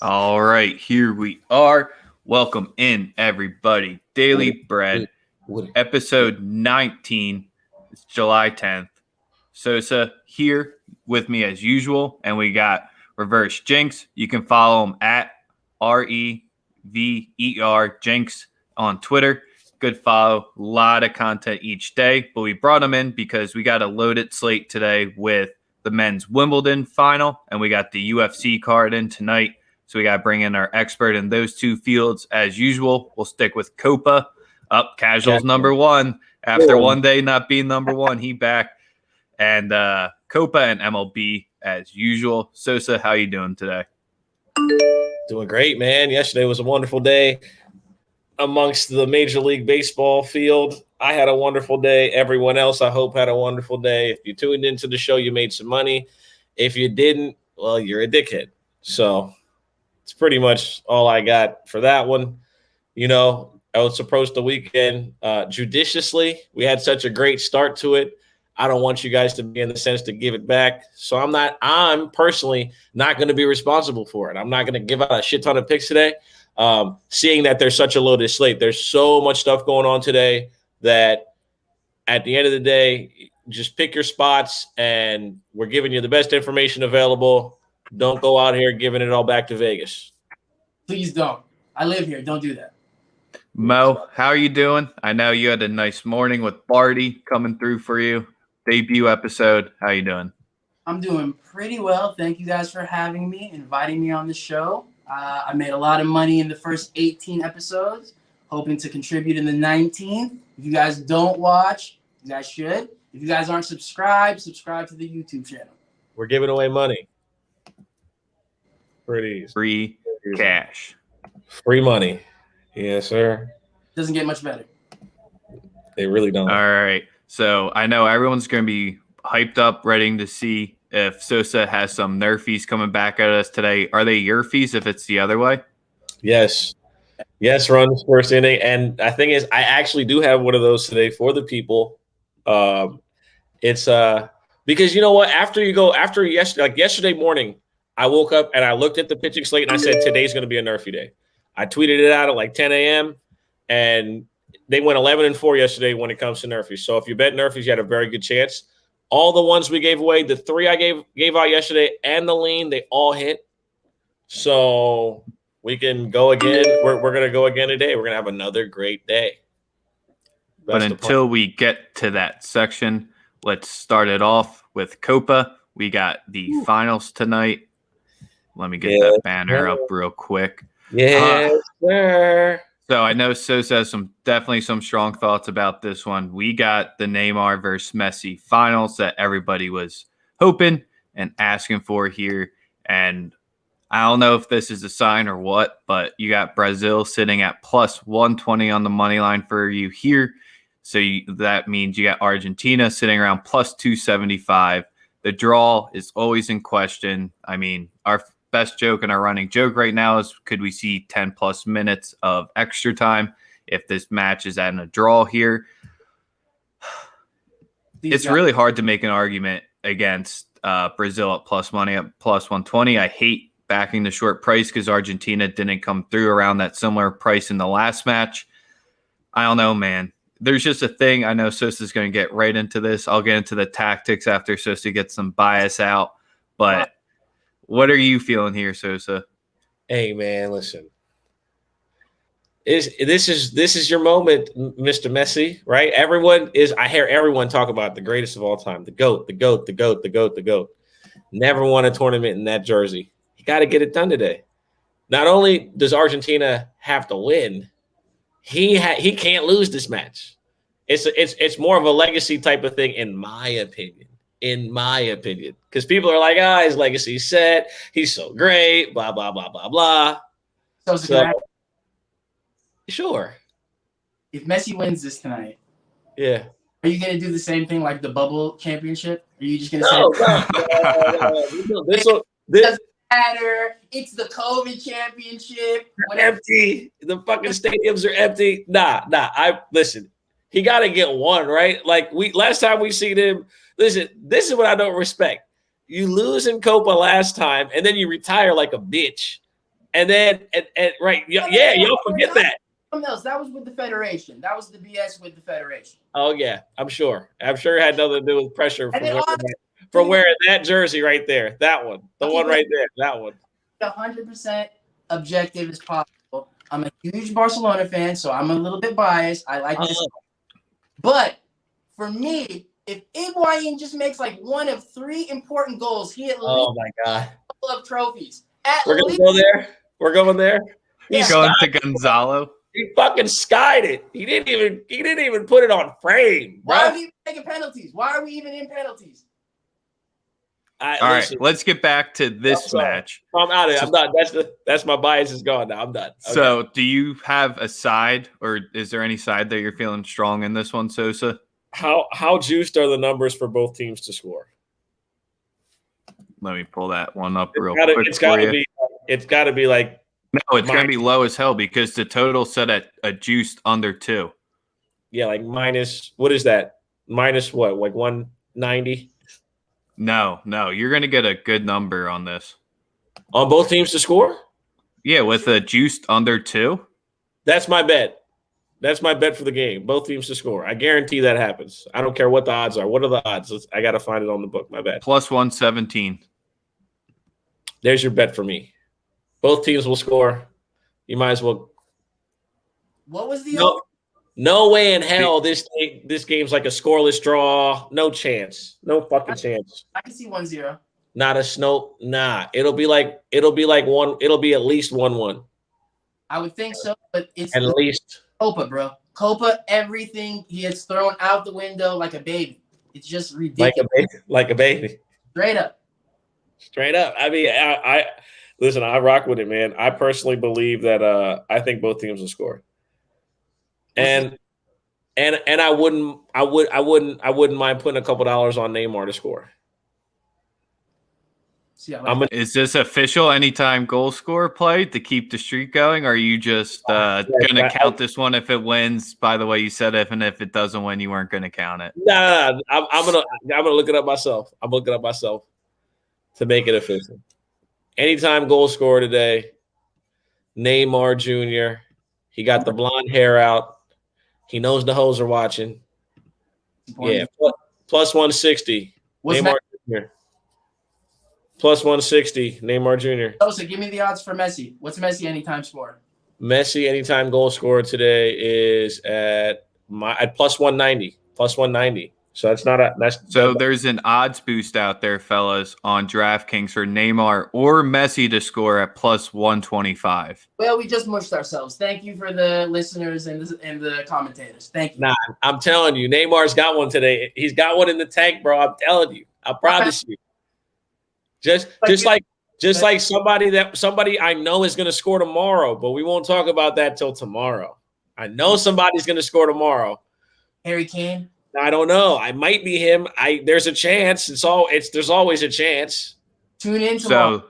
All right, here we are. Welcome in, everybody. Daily Bread, episode 19. It's July 10th. Sosa here with me as usual, and we got Reverse Jinx. You can follow him at REVER Jinx on Twitter. Good follow. A lot of content each day, but we brought him in because we got a loaded slate today with the men's Wimbledon final, and we got the UFC card in tonight. So we got to bring in our expert in those two fields as usual. We'll stick with Copa. Up, Casual's number one. After one day not being number one, he back. And Copa and MLB as usual. Sosa, how you doing today? Doing great, man. Yesterday was a wonderful day amongst the Major League Baseball field. I had a wonderful day. Everyone else, I hope, had a wonderful day. If you tuned into the show, you made some money. If you didn't, well, you're a dickhead. So it's pretty much all I got for that one. You know, I was approached the weekend judiciously. We had such a great start to it. I don't want you guys to be in the sense to give it back. So I'm personally not going to be responsible for it. I'm not going to give out a shit ton of picks today. Seeing that there's such a loaded slate, there's so much stuff going on today that at the end of the day, just pick your spots and we're giving you the best information available. Don't go out here giving it all back to Vegas. Please don't. I live here. Don't do that. Mo, how are you doing? I know you had a nice morning with Barty coming through for you. Debut episode. How you doing? I'm doing pretty well. Thank you guys for having me, inviting me on the show. I made a lot of money in the first 18 episodes, hoping to contribute in the 19th. If you guys don't watch, you guys should. If you guys aren't subscribed, subscribe to the YouTube channel. We're giving away money. Pretty easy. Free cash. Free money. Yes, sir. Doesn't get much better. They really don't. All right. So I know everyone's going to be hyped up, ready to see if Sosa has some nerfies coming back at us today. Are they yerfies if it's the other way? Yes. Yes, runs first inning. And the thing is, I actually do have one of those today for the people. It's because you know what? Yesterday morning, I woke up and I looked at the pitching slate and I said, today's going to be a nerfy day. I tweeted it out at like 10 a.m. and they went 11-4 yesterday when it comes to nerfies. So if you bet nerfies, you had a very good chance. All the ones we gave away, the three I gave out yesterday and the lean, they all hit. So we can go again. We're going to go again today. We're going to have another great day. But until we get to that section, let's start it off with Copa. We got the finals tonight. Let me get that banner up real quick. Yes, sir. So I know Sosa has definitely some strong thoughts about this one. We got the Neymar versus Messi finals that everybody was hoping and asking for here. And I don't know if this is a sign or what, but you got Brazil sitting at plus 120 on the money line for you here. So that means you got Argentina sitting around plus 275. The draw is always in question. I mean, our best joke and our running joke right now is, could we see 10 plus minutes of extra time if this match is at a draw here? It's really hard to make an argument against Brazil at plus money at plus 120. I hate backing the short price because Argentina didn't come through around that similar price in the last match. I don't know, man. There's just a thing. I know Sosa's going to get right into this. I'll get into the tactics after Sosa gets some bias out. But what are you feeling here, Sosa? Hey, man, listen. This is your moment, Mr. Messi, right? I hear everyone talk about the greatest of all time, the GOAT, the GOAT, the GOAT, the GOAT, the GOAT. Never won a tournament in that jersey. You got to get it done today. Not only does Argentina have to win, he can't lose this match. It's more of a legacy type of thing, in my opinion. Because people are like, his legacy's set. He's so great, blah, blah, blah, blah, blah. So sure. If Messi wins this tonight, yeah, are you going to do the same thing like the bubble championship? Are you just going to say, no. This doesn't matter. It's the COVID championship. Empty. The fucking stadiums are empty. Nah. Listen. He got to get one, right? Like last time we seen him. Listen, this is what I don't respect. You lose in Copa last time, and then you retire like a bitch. And then, right, yeah, y'all forget that. Something else. That was with the Federation. That was the BS with the Federation. Oh, yeah, I'm sure. I'm sure it had nothing to do with pressure from wearing that jersey right there. That one. The one right there. That one. 100% objective as possible. I'm a huge Barcelona fan, so I'm a little bit biased. I like this. But for me, if Higuain just makes like one of 3 important goals, he at least my God. a couple of trophies. We're going to go there. We're going there. He's going to Gonzalo. He fucking skied it. He didn't even put it on frame. Bro. Why are we even taking penalties? Why are we even in penalties? All right, let's get back to this match. I'm out of it. I'm done. That's my bias is gone now. I'm done. Okay. So, do you have a side, or is there any side that you're feeling strong in this one, Sosa? How juiced are the numbers for both teams to score? Let me pull that one up real quick. It's got to be like. No, it's going to be low as hell because the total set at a juiced under 2. Yeah, like minus. What is that? Minus what? Like 190. No, you're going to get a good number on this. On both teams to score? Yeah, with a juiced under 2. That's my bet. That's my bet for the game. Both teams to score. I guarantee that happens. I don't care what the odds are. What are the odds? I got to find it on the book. My bet. Plus 117. There's your bet for me. Both teams will score. You might as well. What was the No way in hell this game's like a scoreless draw. No chance. No fucking chance. I can see 1-0. Not a snow. Nah. It'll be like one. It'll be at least 1-1. I would think so, but it's at least Copa, bro. Copa, everything he gets thrown out the window like a baby. It's just ridiculous. Like a baby. Straight up. I mean, I listen. I rock with it, man. I personally believe that. I think both teams will score. And I wouldn't mind putting a couple dollars on Neymar to score. Is this official anytime goal scorer play to keep the streak going? Or are you just going to count this one if it wins? By the way, you said and if it doesn't win, you weren't going to count it. Nah, I'm gonna look it up myself. I'm looking up myself to make it official. Anytime goal scorer today, Neymar Jr. He got the blonde hair out. He knows the hoes are watching. Yeah, plus 160. Neymar Jr. Plus 160. Neymar Jr. Oh, so give me the odds for Messi. What's Messi anytime scorer? Messi anytime goal scorer today is at plus 190. Plus 190. So there's an odds boost out there, fellas, on DraftKings for Neymar or Messi to score at plus 125. Well, we just mushed ourselves. Thank you for the listeners and the commentators. Thank you. Nah, I'm telling you, Neymar's got one today. He's got one in the tank, bro. I'm telling you. I promise you. Just like somebody I know is going to score tomorrow, but we won't talk about that till tomorrow. I know somebody's going to score tomorrow. Harry Kane. I don't know. I might be him. There's a chance. There's always a chance. Tune in tomorrow.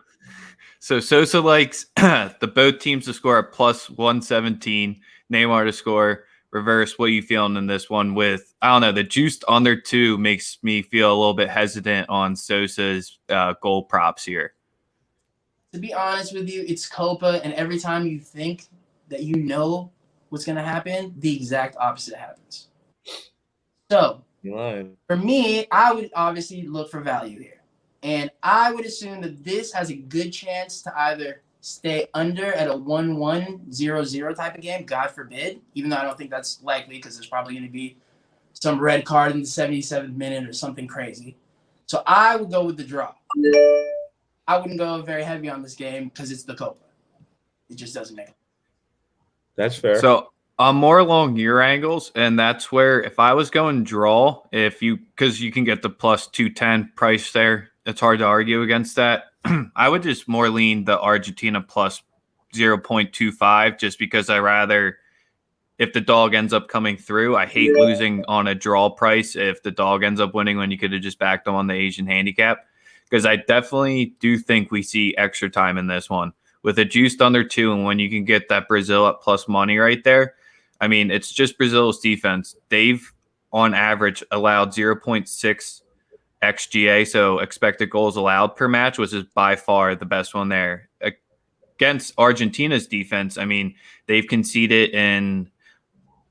So Sosa likes the both teams to score at plus 117. Neymar to score. Reverse, what are you feeling in this one with, I don't know, the juiced under 2 makes me feel a little bit hesitant on Sosa's goal props here. To be honest with you, it's Copa, and every time you think that you know what's going to happen, the exact opposite happens. So, for me, I would obviously look for value here. And I would assume that this has a good chance to either stay under at a 1-1, 0-0 type of game, God forbid, even though I don't think that's likely because there's probably going to be some red card in the 77th minute or something crazy. So I would go with the draw. I wouldn't go very heavy on this game because it's the Copa. It just doesn't make it. That's fair. So I'm more along your angles, and that's where if I was going draw, because you can get the plus 210 price there, it's hard to argue against that. I would just more lean the Argentina plus 0.25 just because I rather, if the dog ends up coming through, I hate losing on a draw price if the dog ends up winning when you could have just backed them on the Asian handicap, because I definitely do think we see extra time in this one with a juiced under 2, and when you can get that Brazil at plus money right there. I mean, it's just Brazil's defense. They've, on average, allowed 0.6 XGA, so expected goals allowed per match, was by far the best one there. Against Argentina's defense, I mean, they've conceded in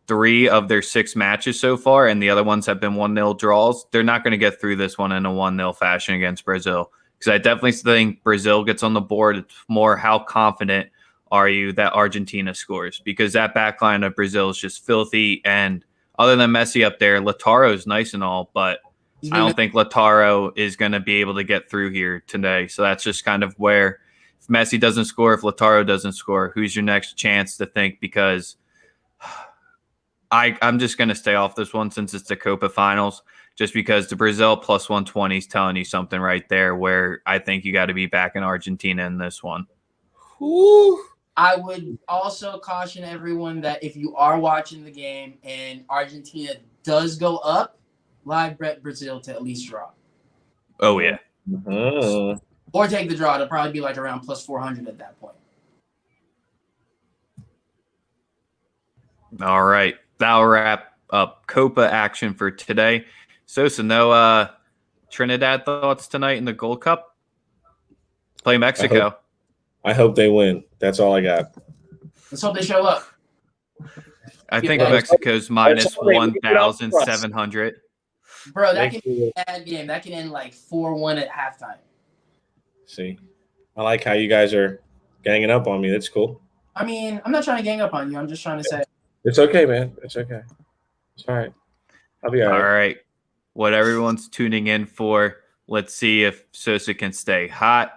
3 of their 6 matches so far, and the other ones have been 1-0 draws. They're not going to get through this one in a 1-0 fashion against Brazil, because I definitely think Brazil gets on the board. It's more how confident are you that Argentina scores, because that back line of Brazil is just filthy, and other than Messi up there, Lautaro's nice and all, but I don't think Lautaro is going to be able to get through here today. So that's just kind of where, if Messi doesn't score, if Lautaro doesn't score, who's your next chance to think? Because I'm just going to stay off this one since it's the Copa Finals, just because the Brazil plus 120 is telling you something right there where I think you got to be back in Argentina in this one. Ooh. I would also caution everyone that if you are watching the game and Argentina does go up, live bet Brazil to at least draw. Oh, yeah. Or take the draw. It'll probably be like around plus 400 at that point. All right. That'll wrap up Copa action for today. Sosa, no Trinidad thoughts tonight in the Gold Cup? Play Mexico. I hope they win. That's all I got. Let's hope they show up. I think Mexico's minus 1,700. Bro, that can be a bad game. That can end like 4-1 at halftime. See, I like how you guys are ganging up on me. That's cool. I mean, I'm not trying to gang up on you. I'm just trying to say. It's okay, man. It's okay. It's all right. I'll be all right. All right. What everyone's tuning in for, let's see if Sosa can stay hot.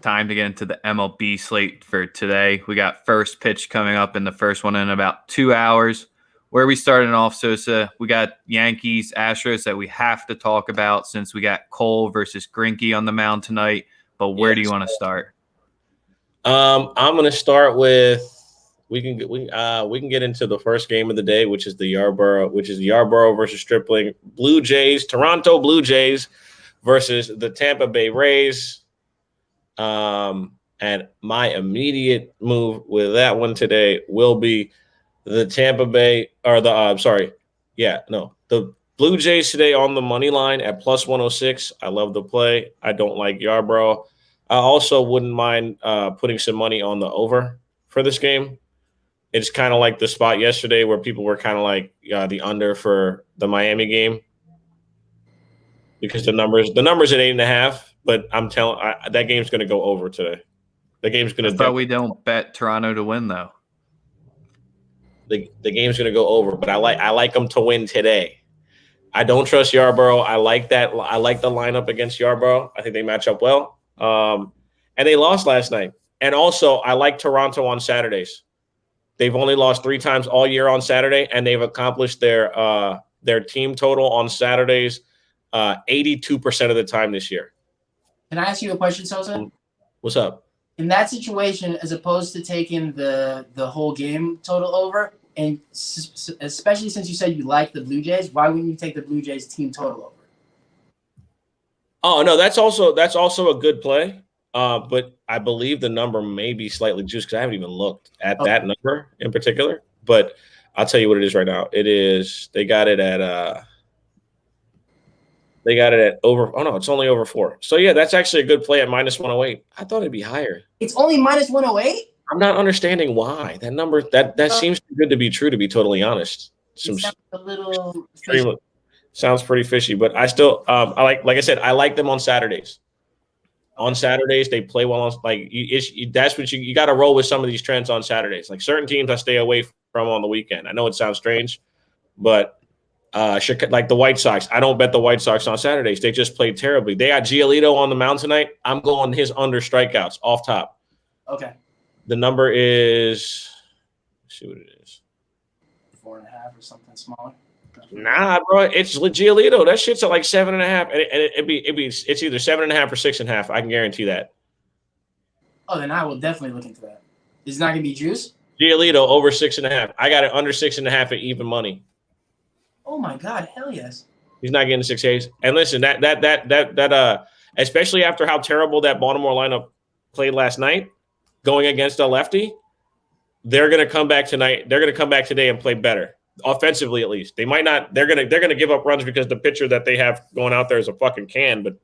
Time to get into the MLB slate for today. We got first pitch coming up in the first one in about 2 hours. Where are we starting off, Sosa? We got Yankees, Astros that we have to talk about since we got Cole versus Greinke on the mound tonight. But where do you want to start? I'm going to start with we can get into the first game of the day, which is the Yarborough versus Stripling Blue Jays, Toronto Blue Jays versus the Tampa Bay Rays. And my immediate move with that one today will be the Tampa Bay or the Blue Jays today on the money line at plus 106. I love the play. I don't like Yarborough. I also wouldn't mind putting some money on the over for this game. It's kind of like the spot yesterday where people were kind of like the under for the Miami game because the numbers at 8.5. But I'm telling that game's going to go over today. The game's going to. But we don't bet Toronto to win though. The game's going to go over, but I like them to win today. I don't trust Yarborough. I like that. I like the lineup against Yarborough. I think they match up well. And they lost last night. And also, I like Toronto on Saturdays. They've only lost 3 times all year on Saturday, and they've accomplished their team total on Saturdays 82% of the time this year. Can I ask you a question, Sosa? What's up? In that situation, as opposed to taking the whole game total over, and especially since you said you like the Blue Jays, why wouldn't you take the Blue Jays team total over? Oh no, that's also a good play. But I believe the number may be slightly juiced because I haven't even looked at that number in particular. But I'll tell you what it is right now. It is they got it at over. Oh no, it's only over 4. So yeah, that's actually a good play at minus 108. I thought it'd be higher. It's only minus 108. I'm not understanding why that number. That seems too good to be true. To be totally honest, sounds a little sounds pretty fishy. But I still, like I said, I like them on Saturdays. On Saturdays, they play well. That's what you got to roll with some of these trends on Saturdays. Like certain teams, I stay away from on the weekend. I know it sounds strange, but like the White Sox, I don't bet the White Sox on Saturdays. They just played terribly. They got Giolito on the mound tonight. I'm going his under strikeouts off top. Okay. The number is, let's see what it is. 4.5 or something smaller. Nah, bro, it's Giolito. That shit's at like 7.5, and it's either 7.5 or 6.5. I can guarantee that. Oh, then I will definitely look into that. Is it not gonna be juice? Giolito over 6.5. I got it under 6.5 at even money. Oh my God, hell yes. He's not getting 6 Ks. And listen, that especially after how terrible that Baltimore lineup played last night, going against a lefty, they're gonna come back tonight. They're gonna come back today and play better. offensively at least. They might not. They're gonna give up runs because the pitcher that they have going out there is a fucking can. But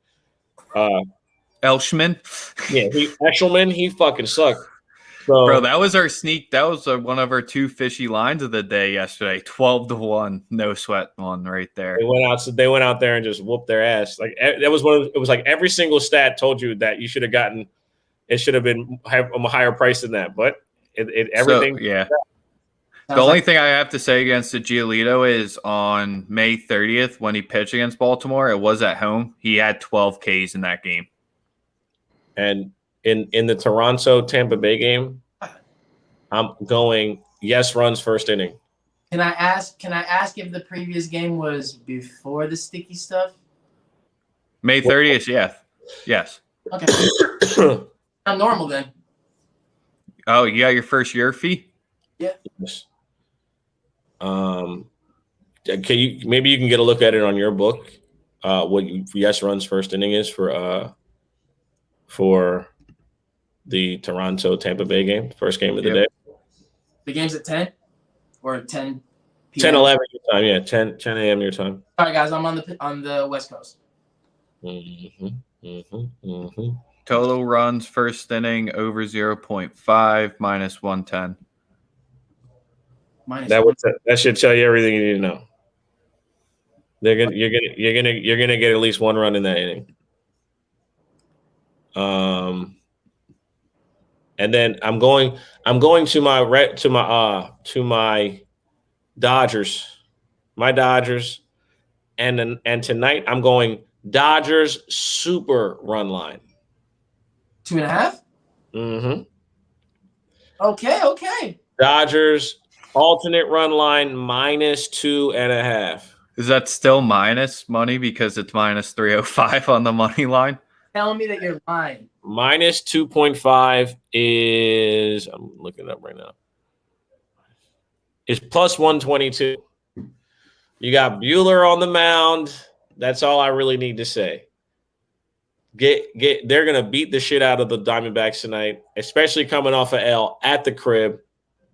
Elshman, Eshelman, he fucking sucked. So, bro, that was our sneak. That was one of our two fishy lines of the day yesterday. 12-1, no sweat one right there. They went out there and just whooped their ass. Like that was it was like every single stat told you that you should have gotten. It should have been a higher price than that, but everything. So, yeah. The only thing I have to say against the Giolito is on May 30th when he pitched against Baltimore, it was at home. He had 12 Ks in that game. And in the Toronto Tampa Bay game, I'm going yes runs first inning. Can I ask if the previous game was before the sticky stuff? May 30th, yeah. Yes. Okay. I'm normal then. Oh, you got your first year fee? Yeah. Yes. Maybe you can get a look at it on your book? What yes runs first inning is for the Toronto Tampa Bay game, first game of the day. The game's at 10 or 10 p.m. 10, 11 your time. Yeah, 10 a.m. your time. All right, guys, I'm on the West Coast. Total runs first inning over 0.5 minus 110. That should tell you everything you need to know. You're gonna get at least one run in that inning. And then I'm going to my Dodgers, and tonight I'm going Dodgers super run line. 2.5. Mm-hmm. Okay. Dodgers alternate run line -2.5. Is that still minus money because it's minus 305 on the money line? Telling me that you're lying. -2.5 is, I'm looking it up right now, is plus 122. You got Buehler on the mound. That's all I really need to say. They're gonna beat the shit out of the Diamondbacks tonight, especially coming off a L at the crib.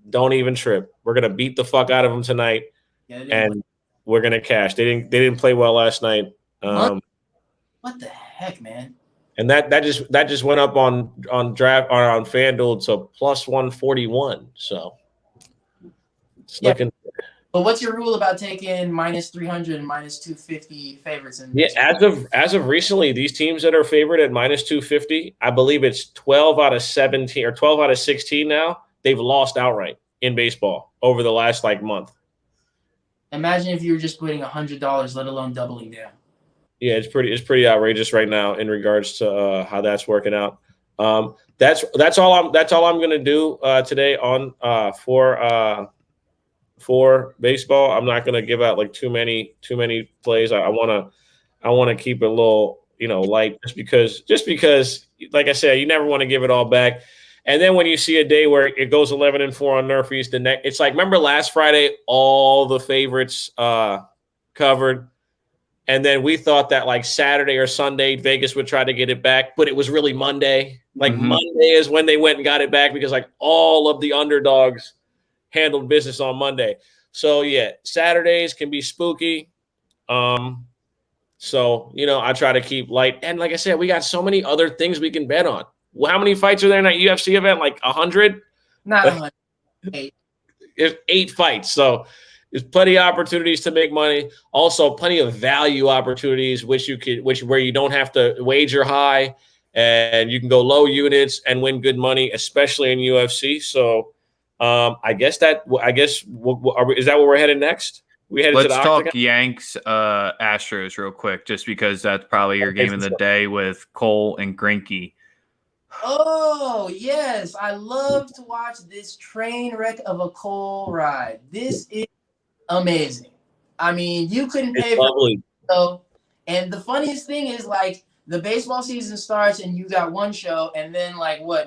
Don't even trip. We're gonna beat the fuck out of them tonight, and we're gonna cash. They didn't play well last night. What the heck, man? And that just went up on draft or on FanDuel to plus 141. So it's looking. But what's your rule about taking -300 and -250 favorites? As of recently, these teams that are favored at -250, I believe it's 12 out of 17 or 12 out of 16 now. They've lost outright in baseball over the last month. Imagine if you were just putting $100, let alone doubling down. Yeah, it's pretty outrageous right now in regards to how that's working out. That's all I'm gonna do today on for baseball. I'm not gonna give out too many plays. I wanna keep it a little light just because like I said, you never want to give it all back. And then when you see a day where it goes 11-4 on Nerfies, it's like, remember last Friday, all the favorites covered. And then we thought that Saturday or Sunday, Vegas would try to get it back, but it was really Monday. Monday is when they went and got it back because all of the underdogs handled business on Monday. So yeah, Saturdays can be spooky. So, I try to keep light. And like I said, we got so many other things we can bet on. How many fights are there in that UFC event? 100? Not 100. 8. There's 8 fights. So there's plenty of opportunities to make money. Also, plenty of value opportunities, where you don't have to wager high and you can go low units and win good money, especially in UFC. So is that where we're headed next? Let's talk Yanks Astros real quick, just because that's probably your game of the day with Cole and Greinke. Oh, yes. I love to watch this train wreck of a Cole ride. This is amazing. I mean, you couldn't pay for it. So, and the funniest thing is, the baseball season starts and you got one show, and then,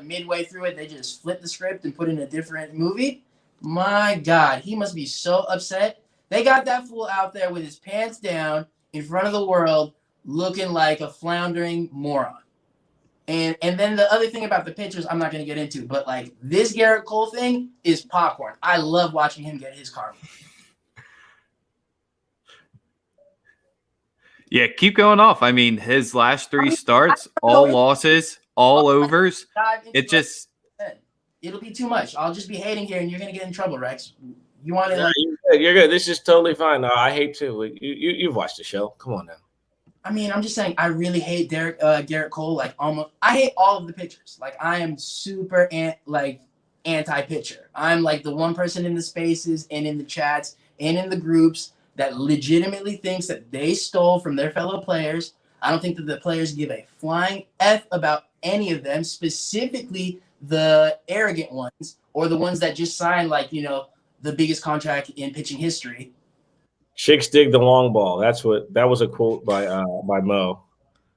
midway through it, they just flip the script and put in a different movie? My God, he must be so upset. They got that fool out there with his pants down in front of the world looking like a floundering moron. And then the other thing about the pitchers, I'm not going to get into, but this Garrett Cole thing is popcorn. I love watching him get his karma. Yeah, keep going off. I mean, his last 3 starts, all losses, all overs. It just it'll be too much. I'll just be hating here, and you're gonna get in trouble, Rex. You want to like? You're good. This is totally fine. No, I hate to. You've watched the show. Come on now. I mean, I'm just saying. I really hate Garrett Cole. Like almost, I hate all of the pitchers. Like I am super anti-pitcher. I'm like the one person in the spaces and in the chats and in the groups that legitimately thinks that they stole from their fellow players. I don't think that the players give a flying F about any of them, specifically the arrogant ones or the ones that just signed the biggest contract in pitching history. Chicks dig the long ball. That was a quote by Mo.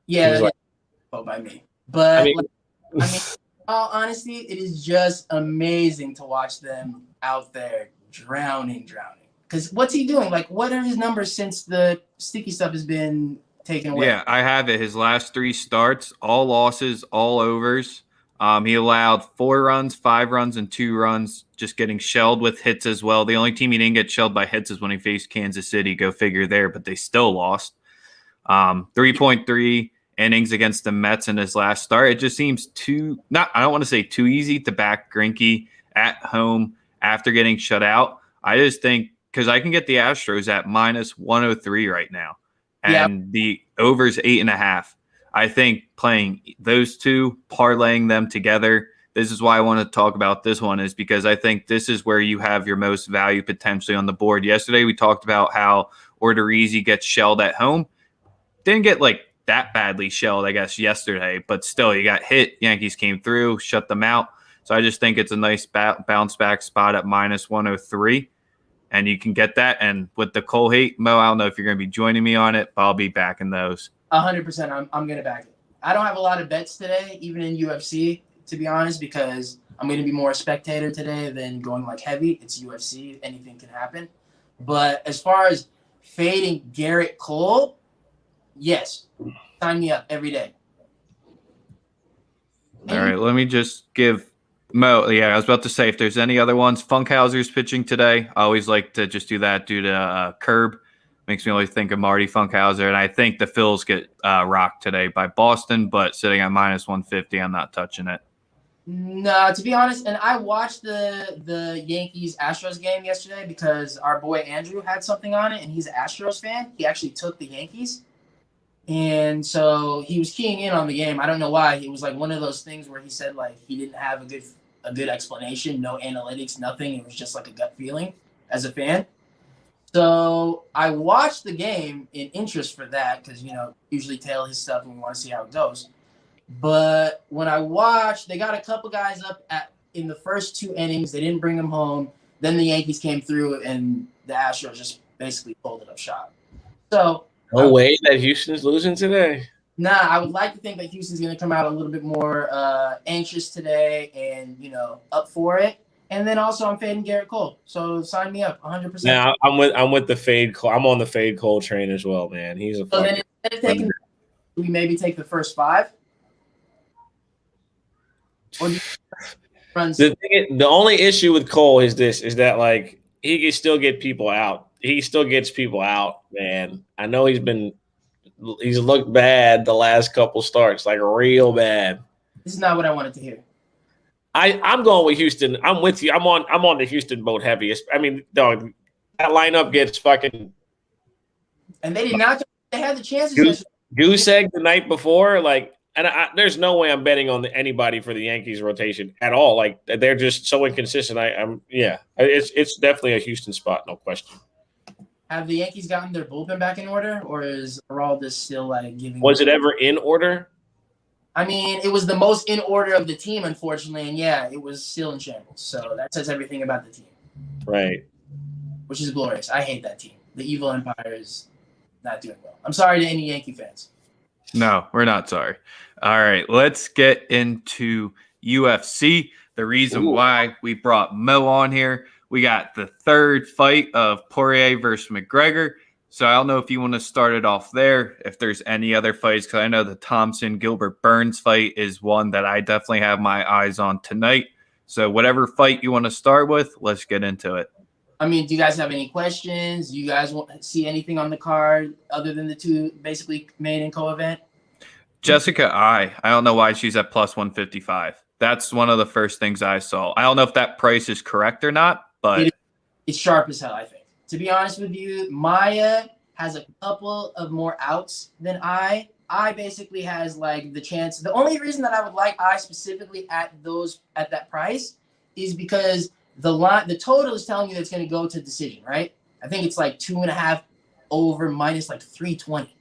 Yeah, by me. But I mean, in all honesty, it is just amazing to watch them out there drowning. Because what's he doing? Like, what are his numbers since the sticky stuff has been taken away? Yeah, I have it. His last 3 starts, all losses, all overs. He allowed 4 runs, 5 runs, and 2 runs, just getting shelled with hits as well. The only team he didn't get shelled by hits is when he faced Kansas City. Go figure there, but they still lost. 3.3 innings against the Mets in his last start. It just seems I don't want to say too easy to back Greinke at home after getting shut out. I just think because I can get the Astros at -103 right now, and the over's 8.5. I think playing those two, parlaying them together, this is why I want to talk about this one, is because I think this is where you have your most value potentially on the board. Yesterday, we talked about how Odorizzi gets shelled at home. Didn't get that badly shelled, I guess, yesterday, but still, you got hit. Yankees came through, shut them out. So I just think it's a nice bounce back spot at -103. And you can get that. And with the Cole hate, Mo, I don't know if you're going to be joining me on it, but I'll be backing those. 100%. I'm going to back it. I don't have a lot of bets today, even in UFC, to be honest, because I'm going to be more a spectator today than going heavy. It's UFC. Anything can happen. But as far as fading Garrett Cole, yes. Sign me up every day. All right. Let me just give Mo, I was about to say, if there's any other ones, Funkhauser's pitching today. I always like to just do that due to Curb. Makes me always think of Marty Funkhauser. And I think the Phils get rocked today by Boston, but sitting at -150, I'm not touching it. No, to be honest, and I watched the Yankees-Astros game yesterday because our boy Andrew had something on it, and he's an Astros fan. He actually took the Yankees. And so he was keying in on the game. I don't know why. It was one of those things where he said he didn't have a good explanation, no analytics, nothing. It was just a gut feeling as a fan. So I watched the game in interest for that because, usually tail his stuff and we want to see how it goes. But when I watched, they got a couple guys up in the first 2 innings. They didn't bring them home. Then the Yankees came through and the Astros just basically folded up shop. So no way that Houston's losing today. Nah, I would like to think that Houston's going to come out a little bit more anxious today and, up for it. And then also I'm fading Garrett Cole. So sign me up 100%. Now I'm with the fade Cole. I'm on the fade Cole train as well, man. He's a so then instead of taking, we maybe take the first 5? Or the only issue with Cole is that he can still get people out. He still gets people out, man. I know he's looked bad the last couple starts, real bad. This is not what I wanted to hear. I'm going with Houston. I'm with you. I'm on the Houston boat heaviest. I mean, dog, that lineup gets fucking. And they did not. They had the chances. Goose egg the night before, and there's no way I'm betting on anybody for the Yankees rotation at all. They're just so inconsistent. It's definitely a Houston spot, no question. Have the Yankees gotten their bullpen back in order, or is Araldis still giving? Was it ever in order? I mean, it was the most in order of the team, unfortunately, and it was still in shambles. So that says everything about the team, right? Which is glorious. I hate that team. The evil empire is not doing well. I'm sorry to any Yankee fans. No, we're not sorry. All right, let's get into UFC. The reason why we brought Mo on here. We got the third fight of Poirier versus McGregor. So I don't know if you want to start it off there, if there's any other fights, because I know the Thompson-Gilbert-Burns fight is one that I definitely have my eyes on tonight. So whatever fight you want to start with, let's get into it. I mean, do you guys have any questions? Do you guys want to see anything on the card other than the two basically main and co-event? Jessica I don't know why she's at plus 155. That's one of the first things I saw. I don't know if that price is correct or not, but it's sharp as hell, I think. To be honest with you, Maya has a couple of more outs than I. I basically has like the chance. The only reason that I would like I specifically at that price is because the total is telling you that it's going to go to decision, right? I think it's like 2.5 over minus like 320.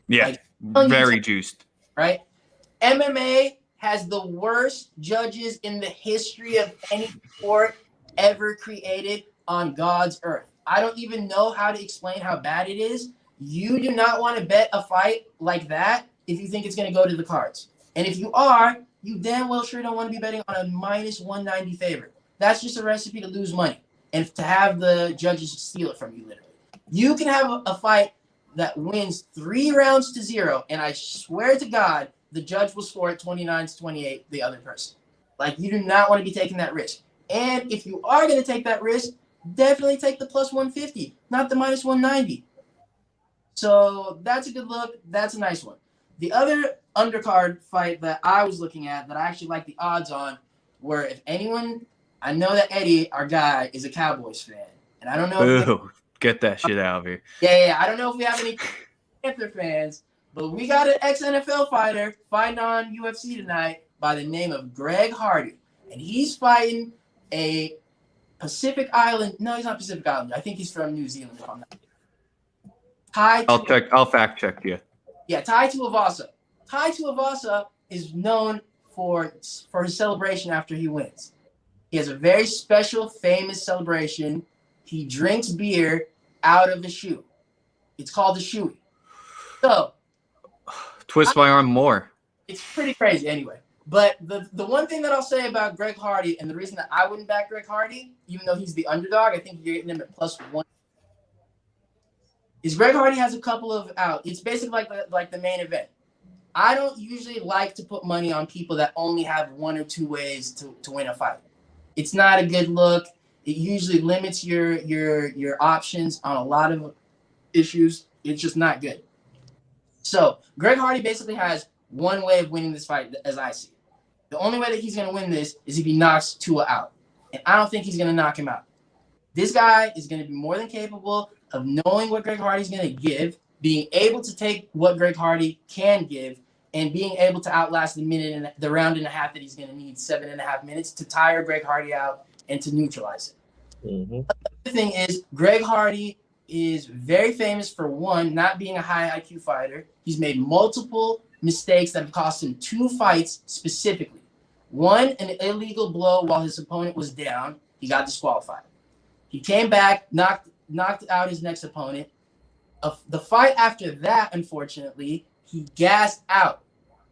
Yeah, like, very juiced. Right? MMA has the worst judges in the history of any sport ever created on God's earth. I don't even know how to explain how bad it is. You do not want to bet a fight like that if you think it's going to go to the cards. And if you are, you damn well sure don't want to be betting on a minus 190 favorite. That's just a recipe to lose money and to have the judges steal it from you, literally. You can have a fight that wins 3 rounds to 0, and I swear to God, the judge will score it 29-28, the other person. Like, you do not want to be taking that risk. And if you are going to take that risk, definitely take the plus 150, not the minus 190. So that's a good look. That's a nice one. The other undercard fight that I was looking at that I actually like the odds on were, if anyone, I know that Eddie, our guy, is a Cowboys fan. And I don't know if get that shit out of here. Yeah. I don't know if we have any Panther fans, but we got an ex-NFL fighter fighting on UFC tonight by the name of Greg Hardy. And he's fighting a Pacific Island. No, he's not Pacific Islander. I think he's from New Zealand. If I'm not. I'll fact check you. Yeah, Tai Tuivasa. Tai Tuivasa is known for his celebration after he wins. He has a very special, famous celebration. He drinks beer out of the shoe. It's called the shoey. So, twist my arm more. It's pretty crazy anyway. But the one thing that I'll say about Greg Hardy, and the reason that I wouldn't back Greg Hardy, even though he's the underdog, I think you're getting him at plus 1. Is Greg Hardy has a couple of out. It's basically like the main event. I don't usually like to put money on people that only have 1 or 2 ways to win a fight. It's not a good look. It usually limits your options on a lot of issues. It's just not good. So Greg Hardy basically has one way of winning this fight, as I see it. The only way that he's going to win this is if he knocks Tua out. And I don't think he's going to knock him out. This guy is going to be more than capable of knowing what Greg Hardy's going to give, being able to take what Greg Hardy can give, and being able to outlast the round and a half that he's going to need, 7.5 minutes, to tire Greg Hardy out and to neutralize it. Mm-hmm. The thing is, Greg Hardy is very famous for, one, not being a high IQ fighter. He's made multiple mistakes that have cost him 2 fights specifically. One, an illegal blow while his opponent was down. He got disqualified. He came back, knocked out his next opponent. The fight after that, unfortunately, he gassed out.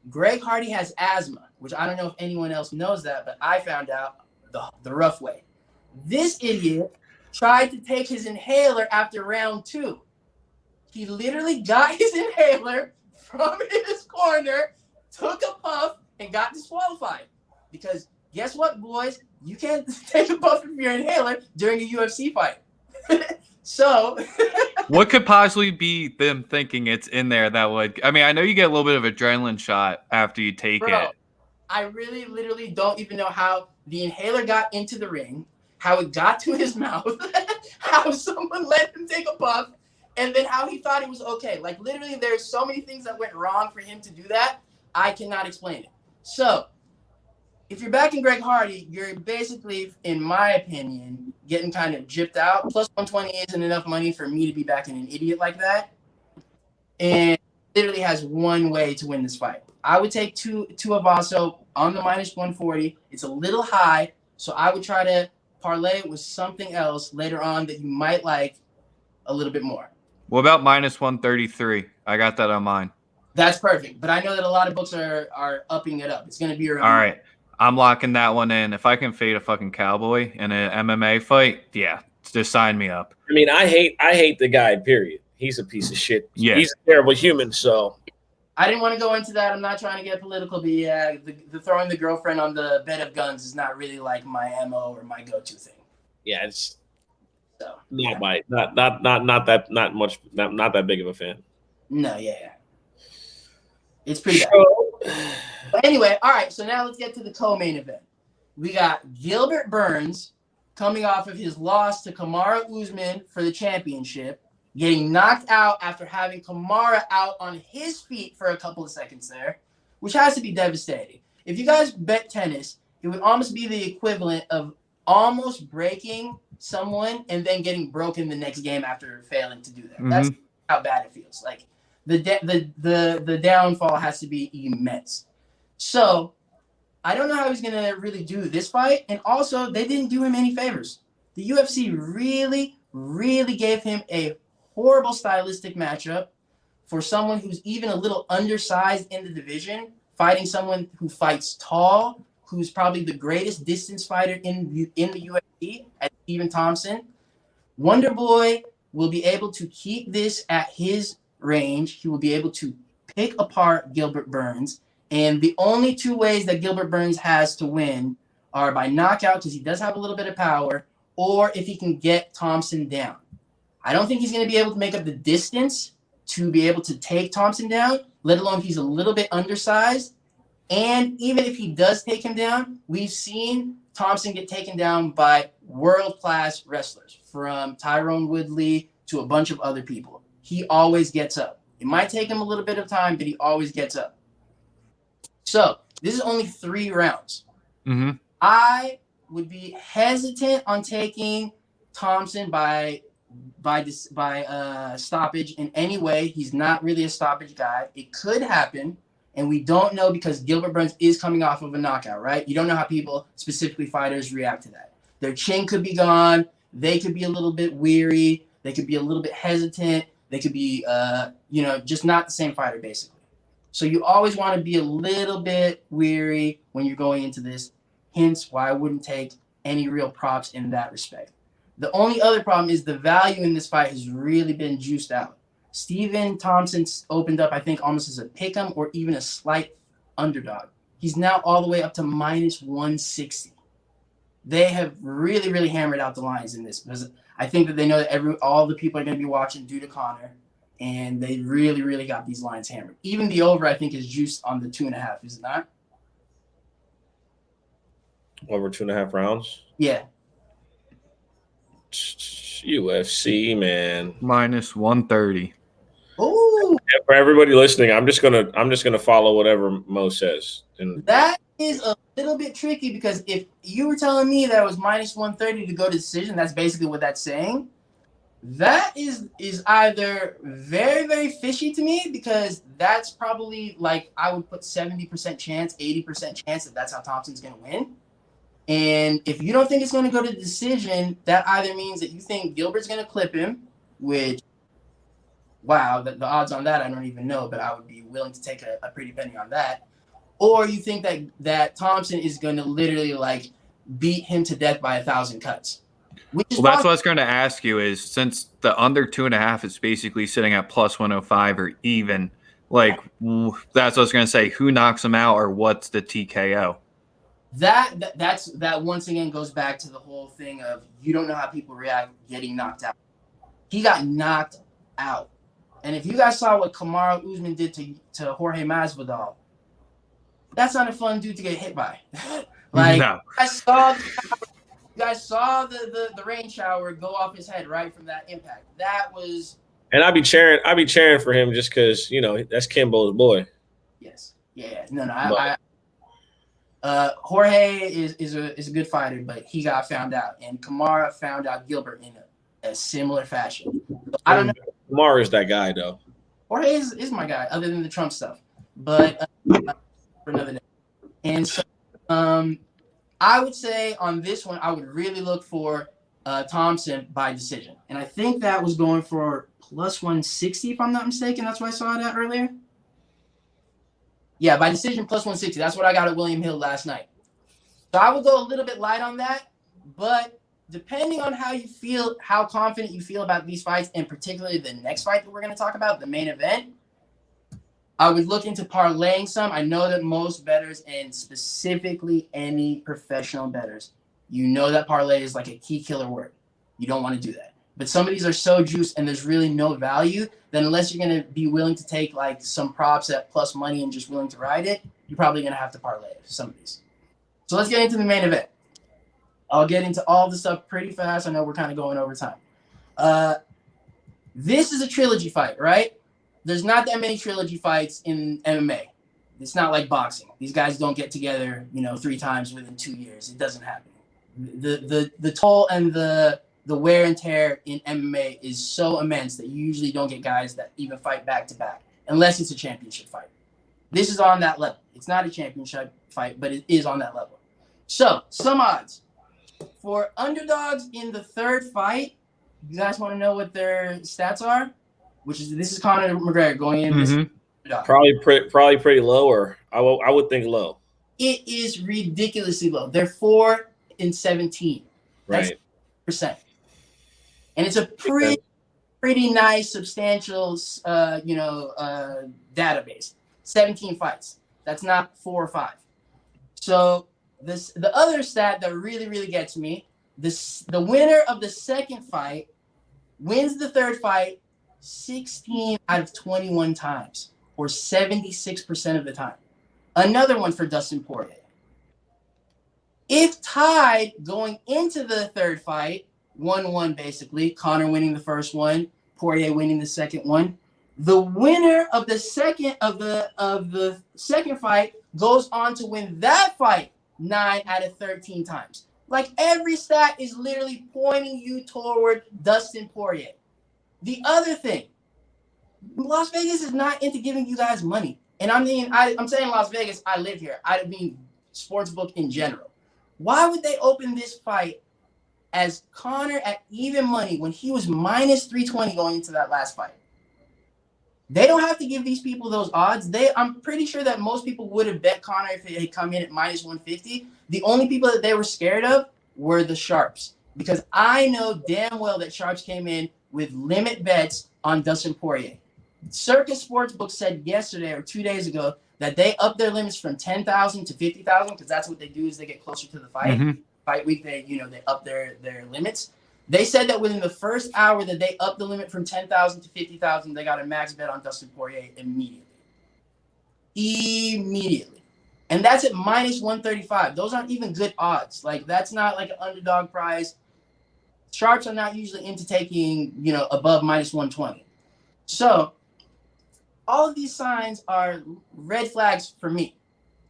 Greg Hardy has asthma, which I don't know if anyone else knows that, but I found out the rough way. This idiot tried to take his inhaler after round 2. He literally got his inhaler from his corner, took a puff, and got disqualified. Because guess what, boys? You can't take a puff of your inhaler during a UFC fight. So what could possibly be them thinking it's in there that would – I mean, I know you get a little bit of adrenaline shot after you take it. I really literally don't even know how the inhaler got into the ring, how it got to his mouth, how someone let him take a puff, and then how he thought it was okay. Like, literally, there's so many things that went wrong for him to do that. I cannot explain it. So if you're backing Greg Hardy, you're basically, in my opinion, getting kind of gypped out. Plus 120 isn't enough money for me to be backing an idiot like that. And literally has one way to win this fight. I would take Tuivasa on the minus 140. It's a little high, so I would try to parlay it with something else later on that you might like a little bit more. What about minus 133? I got that on mine. That's perfect. But I know that a lot of books are upping it up. It's going to be around. All right. I'm locking that one in. If I can fade a fucking cowboy in an MMA fight, yeah, just sign me up. I mean, I hate the guy, period. He's a piece of shit. Yeah. He's a terrible human, so. I didn't want to go into that. I'm not trying to get political, but yeah, the throwing the girlfriend on the bed of guns is not really like my MO or my go-to thing. Yeah, it's So not that big of a fan. No, yeah. It's pretty bad. But anyway, all right, so now let's get to the co-main event. We got Gilbert Burns coming off of his loss to Kamaru Usman for the championship, getting knocked out after having Kamaru out on his feet for a couple of seconds there, which has to be devastating. If you guys bet tennis, it would almost be the equivalent of almost breaking someone and then getting broken the next game after failing to do that. Mm-hmm. That's how bad it feels. Like the downfall has to be immense. So I don't know how he's going to really do this fight. And also, they didn't do him any favors. The UFC really, really gave him a horrible stylistic matchup for someone who's even a little undersized in the division, fighting someone who fights tall, who's probably the greatest distance fighter in the UFC, at Stephen Thompson. Wonder Boy will be able to keep this at his range. He will be able to pick apart Gilbert Burns. And the only two ways that Gilbert Burns has to win are by knockout, because he does have a little bit of power, or if he can get Thompson down. I don't think he's going to be able to make up the distance to be able to take Thompson down, let alone he's a little bit undersized. And even if he does take him down, we've seen Thompson get taken down by world-class wrestlers, from Tyrone Woodley to a bunch of other people. He always gets up. It might take him a little bit of time, but he always gets up. So this is only 3 rounds. Mm-hmm. I would be hesitant on taking Thompson by stoppage in any way. He's not really a stoppage guy. It could happen, and we don't know because Gilbert Burns is coming off of a knockout, right? You don't know how people, specifically fighters, react to that. Their chin could be gone. They could be a little bit weary. They could be a little bit hesitant. They could be, just not the same fighter, basically. So you always want to be a little bit weary when you're going into this. Hence why I wouldn't take any real props in that respect. The only other problem is the value in this fight has really been juiced out. Stephen Thompson opened up, I think, almost as a pick'em or even a slight underdog. He's now all the way up to minus 160. They have really, really hammered out the lines in this because I think that they know that all the people are going to be watching due to Conor. And they really, really got these lines hammered. Even the over, I think, is juiced on the 2.5, is it not? Over 2.5 rounds? Yeah. UFC, man. Minus 130. Oh. For everybody listening, I'm just gonna follow whatever Mo says. And that is a little bit tricky because if you were telling me that it was minus 130 to go to decision, that's basically what that's saying. That is either very, very fishy to me because that's probably like I would put 70% chance, 80% chance that that's how Thompson's going to win. And if you don't think it's going to go to decision, that either means that you think Gilbert's going to clip him, which, wow, the odds on that I don't even know, but I would be willing to take a pretty penny on that. Or you think that Thompson is going to literally like beat him to death by 1,000 cuts. Well, that's what I was going to ask you is since the under 2.5 is basically sitting at plus 105 or even, like that's what I was going to say. Who knocks him out or what's the TKO? That once again goes back to the whole thing of you don't know how people react getting knocked out. He got knocked out. And if you guys saw what Kamaru Usman did to Jorge Masvidal, that's not a fun dude to get hit by. No. You guys saw the rain shower go off his head right from that impact. That was. And I'd be cheering for him just because that's Kimbo's boy. Yes. Yeah. No. Jorge is a good fighter, but he got found out, and Kamaru found out Gilbert in a similar fashion. So I don't know. Kamaru is that guy though. Jorge is my guy, other than the Trump stuff, but for another day. And so, I would say on this one, I would really look for Thompson by decision. And I think that was going for plus 160, if I'm not mistaken. That's what I saw that earlier. Yeah, by decision plus 160. That's what I got at William Hill last night. So I would go a little bit light on that. But depending on how you feel, how confident you feel about these fights, and particularly the next fight that we're going to talk about, the main event, I would look into parlaying some. I know that most bettors, and specifically any professional bettors, you know that parlay is like a key killer word. You don't want to do that. But some of these are so juiced and there's really no value, then unless you're going to be willing to take like some props at plus money and just willing to ride it, you're probably going to have to parlay some of these. So let's get into the main event. I'll get into all the stuff pretty fast. I know we're kind of going over time. This is a trilogy fight, right? There's not that many trilogy fights in MMA. It's not like boxing. These guys don't get together, 3 times within 2 years. It doesn't happen. The toll and the wear and tear in MMA is so immense that you usually don't get guys that even fight back to back unless it's a championship fight. This is on that level. It's not a championship fight, but it is on that level. So, some odds. For underdogs in the third fight, you guys want to know what their stats are? This is Conor McGregor going in. Mm-hmm. Probably pretty low, or I would think low. It is ridiculously low. They're 4-17. That's right. Percent. And it's a pretty nice, substantial, database. 17 fights. That's not 4 or 5. So the other stat that really, really gets me, the winner of the second fight wins the third fight 16 out of 21 times, or 76% of the time. Another one for Dustin Poirier. If tied going into the third fight, 1-1 basically, Conor winning the first one, Poirier winning the second one, the winner of the second fight goes on to win that fight 9 out of 13 times. Like, every stat is literally pointing you toward Dustin Poirier. The other thing, Las Vegas is not into giving you guys money. And I'm saying Las Vegas, I live here. I mean sportsbook in general. Why would they open this fight as Conor at even money when he was minus 320 going into that last fight? They don't have to give these people those odds. I'm pretty sure that most people would have bet Conor if it had come in at minus 150. The only people that they were scared of were the sharps, because I know damn well that sharps came in with limit bets on Dustin Poirier. Circus Sportsbook said yesterday or 2 days ago that they upped their limits from 10,000 to 50,000, because that's what they do as they get closer to the fight. Mm-hmm. Fight week, they up their limits. They said that within the first hour that they upped the limit from 10,000 to 50,000, they got a max bet on Dustin Poirier immediately. And that's at minus 135. Those aren't even good odds. Like, that's not like an underdog prize. Sharps are not usually into taking, above minus 120. So all of these signs are red flags for me.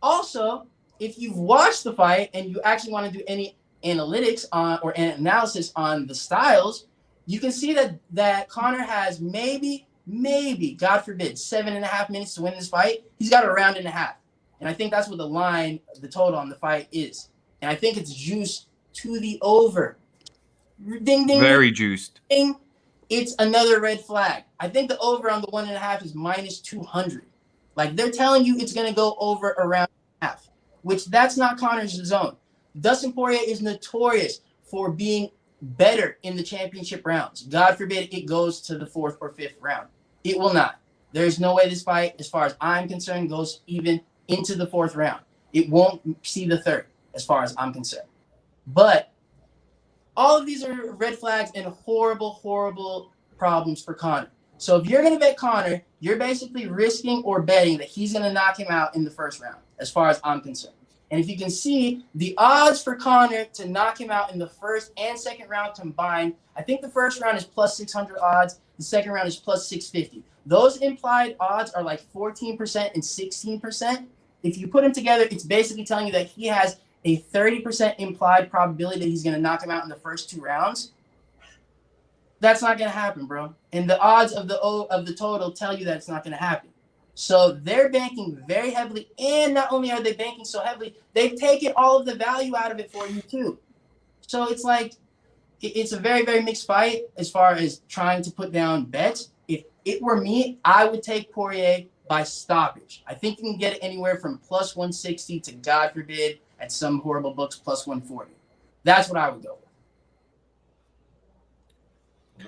Also, if you've watched the fight and you actually want to do any analytics on or an analysis on the styles, you can see that Conor has maybe, God forbid, 7.5 minutes to win this fight. He's got a round and a half. And I think that's what the total on the fight is. And I think it's juiced to the over. Ding, ding. Very juiced. Ding. It's another red flag. I think the over on the 1.5 is minus 200. Like, they're telling you it's going to go over around half, which that's not Conor's zone. Dustin Poirier is notorious for being better in the championship rounds. God forbid it goes to the 4th or 5th round. It will not. There's no way this fight, as far as I'm concerned, goes even into the 4th round. It won't see the 3rd, as far as I'm concerned. But all of these are red flags and horrible, horrible problems for Conor. So if you're going to bet Conor, you're basically risking or betting that he's going to knock him out in the first round, as far as I'm concerned. And if you can see, the odds for Conor to knock him out in the first and second round combined, I think the first round is plus 600 odds. The second round is plus 650. Those implied odds are like 14% and 16%. If you put them together, it's basically telling you that he has a 30% implied probability that he's going to knock him out in the first 2 rounds. That's not going to happen, bro. And the odds of the total tell you that it's not going to happen. So they're banking very heavily, and not only are they banking so heavily, they've taken all of the value out of it for you too. So it's like, it's a very, very mixed fight as far as trying to put down bets. If it were me, I would take Poirier by stoppage. I think you can get it anywhere from plus 160 to, God forbid, at some horrible books, plus 140. That's what I would go with.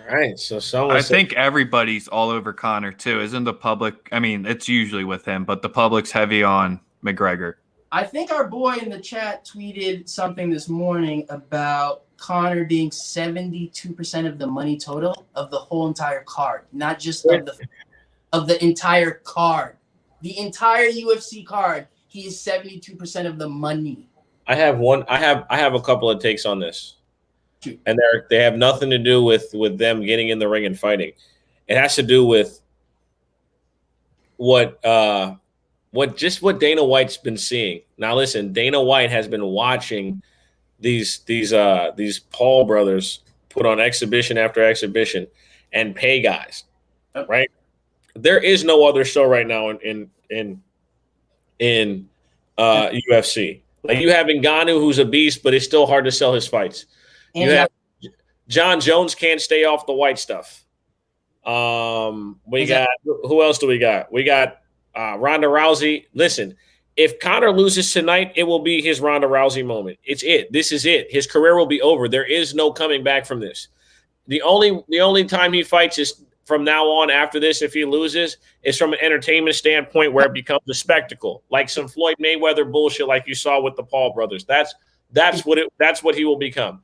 All right, so I think everybody's all over Conor too. Isn't the public? I mean, it's usually with him, but the public's heavy on McGregor. I think our boy in the chat tweeted something this morning about Conor being 72% of the money total of the whole entire card, not just of the entire card. The entire UFC card, he is 72% of the money. I have a couple of takes on this. Shoot. And they have nothing to do with them getting in the ring and fighting. It has to do with what Dana White's been seeing. Now listen, Dana White has been watching these Paul brothers put on exhibition after exhibition and pay guys. Yep. Right? There is no other show right now in UFC. Like you have Ngannou, who's a beast, but it's still hard to sell his fights. And you have John Jones can't stay off the white stuff. We got who else do we got? We got Ronda Rousey. Listen, if Conor loses tonight, it will be his Ronda Rousey moment. It's it. This is it. His career will be over. There is no coming back from this. The only time he fights is from now on after this. If he loses, is from an entertainment standpoint where it becomes a spectacle, like some Floyd Mayweather bullshit, like you saw with the Paul brothers. That's what he will become.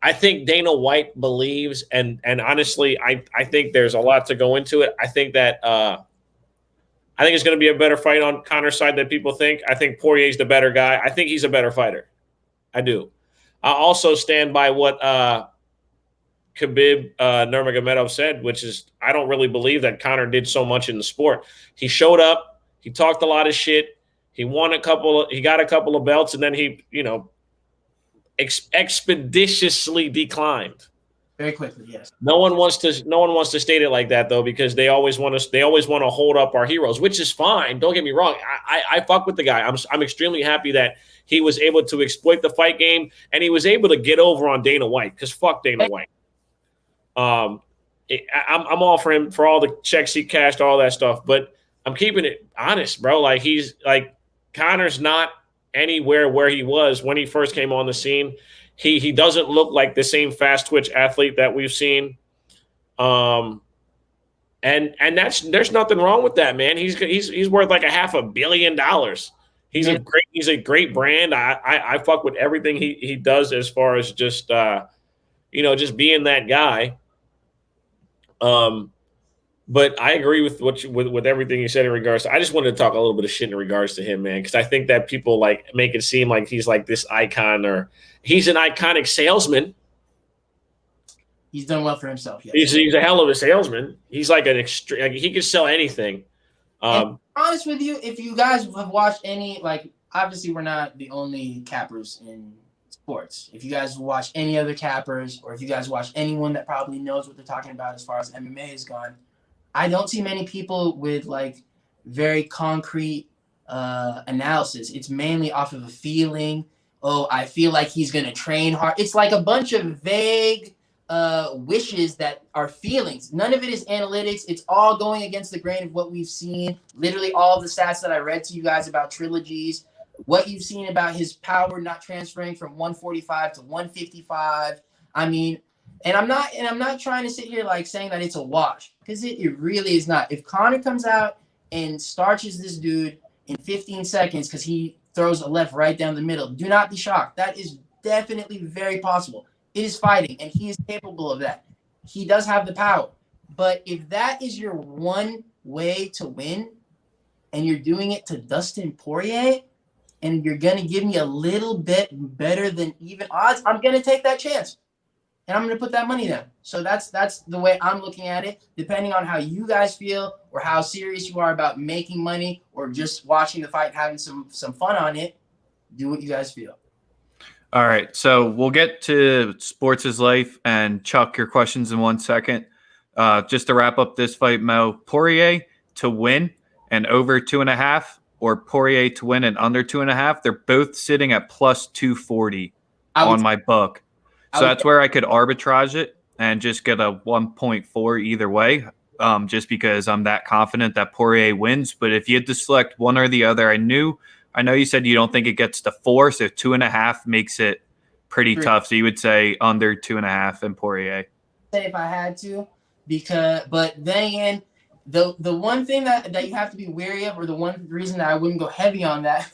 I think Dana White believes, and honestly, I think there's a lot to go into it. I think that I think it's going to be a better fight on Conor's side than people think. I think Poirier's the better guy. I think he's a better fighter. I do. I also stand by what Khabib Nurmagomedov said, which is I don't really believe that Conor did so much in the sport. He showed up. He talked a lot of shit. He got a couple of belts, and then he, expeditiously declined. Very quickly, yes. No one wants to state it like that though, because they always want to hold up our heroes, which is fine. Don't get me wrong. I fuck with the guy. I'm extremely happy that he was able to exploit the fight game and he was able to get over on Dana White, because fuck Dana White. I'm all for him for all the checks he cashed, all that stuff, but I'm keeping it honest, bro. Like Conor's not anywhere where he was when he first came on the scene. He doesn't look like the same fast twitch athlete that we've seen. And there's nothing wrong with that, man. He's worth like $500 million. He's a great brand. I fuck with everything he does as far as just just being that guy. But I agree with with everything you said in regards to. I just wanted to talk a little bit of shit in regards to him, man, because I think that people make it seem like he's like this icon, or he's an iconic salesman. He's done well for himself. Yes. He's a hell of a salesman. He's like an extreme. He can sell anything. Honest with you, if you guys have watched any, obviously we're not the only cappers in sports. If you guys watch any other cappers, or if you guys watch anyone that probably knows what they're talking about as far as MMA is gone, I don't see many people with very concrete analysis. It's mainly off of a feeling. Oh, I feel like he's going to train hard. It's like a bunch of vague wishes that are feelings. None of it is analytics. It's all going against the grain of what we've seen. Literally all of the stats that I read to you guys about trilogies, what you've seen about his power not transferring from 145 to 155. I mean, and I'm not trying to sit here saying that it's a wash, because it really is not. If Conor comes out and starches this dude in 15 seconds because he throws a left right down the middle, do not be shocked. That is definitely very possible. It is fighting, and he is capable of that. He does have the power. But if that is your one way to win, and you're doing it to Dustin Poirier, and you're going to give me a little bit better than even odds, I'm going to take that chance. And I'm going to put that money down. So that's the way I'm looking at it. Depending on how you guys feel, or how serious you are about making money, or just watching the fight, having some fun on it, do what you guys feel. All right. So we'll get to Sports is Life and Chuck, your questions in 1 second. Just to wrap up this fight, Mo, Poirier to win and over 2.5, or Poirier to win and under 2.5. They're both sitting at plus 240 on my book. So that's where I could arbitrage it and just get a 1.4 either way, just because I'm that confident that Poirier wins. But if you had to select one or the other, I know you said you don't think it gets to 4, so 2.5 makes it pretty tough. So you would say under 2.5 and Poirier. If I had to, but then again, the one thing that you have to be wary of, or the one reason that I wouldn't go heavy on that,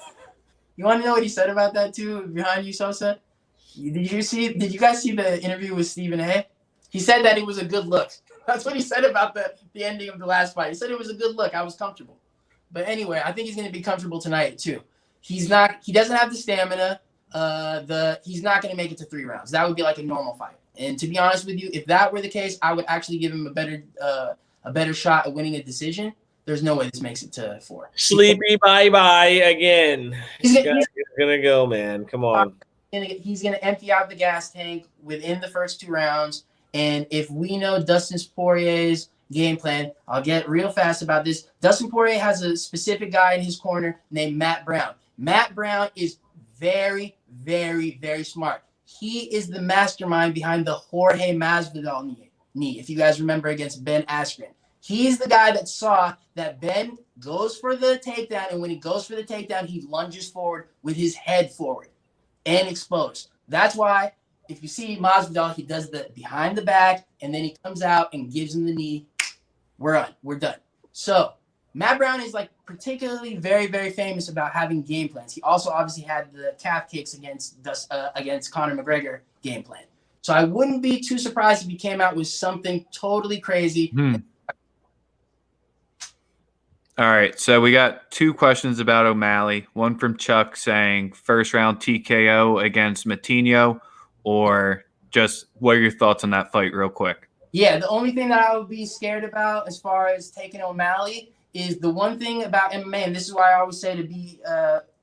you want to know what he said about that too behind you, Sosa? Did you guys see the interview with Stephen A? He said that it was a good look. That's what he said about the ending of the last fight. He said it was a good look. I was comfortable. But anyway, I think he's going to be comfortable tonight too. He doesn't have the stamina. He's not going to make it to 3 rounds. That would be like a normal fight. And to be honest with you, if that were the case, I would actually give him a better shot at winning a decision. There's no way this makes it to 4. Sleepy bye-bye again. He's going to go, man. Come on. He's going to empty out the gas tank within the first 2 rounds. And if we know Dustin Poirier's game plan, I'll get real fast about this. Dustin Poirier has a specific guy in his corner named Matt Brown. Matt Brown is very, very, very smart. He is the mastermind behind the Jorge Masvidal knee, if you guys remember, against Ben Askren. He's the guy that saw that Ben goes for the takedown, and when he goes for the takedown, he lunges forward with his head forward and exposed. That's why if you see Masvidal, he does the behind the back, and then he comes out and gives him the knee. We're done. So Matt Brown is like particularly very, very famous about having game plans. He also obviously had the calf kicks against Conor McGregor game plan. So I wouldn't be too surprised if he came out with something totally crazy. All right, so we got 2 questions about O'Malley. One from Chuck saying first round TKO against Matinho, or just what are your thoughts on that fight real quick? Yeah, the only thing that I would be scared about as far as taking O'Malley is the one thing about MMA, and this is why I always say to be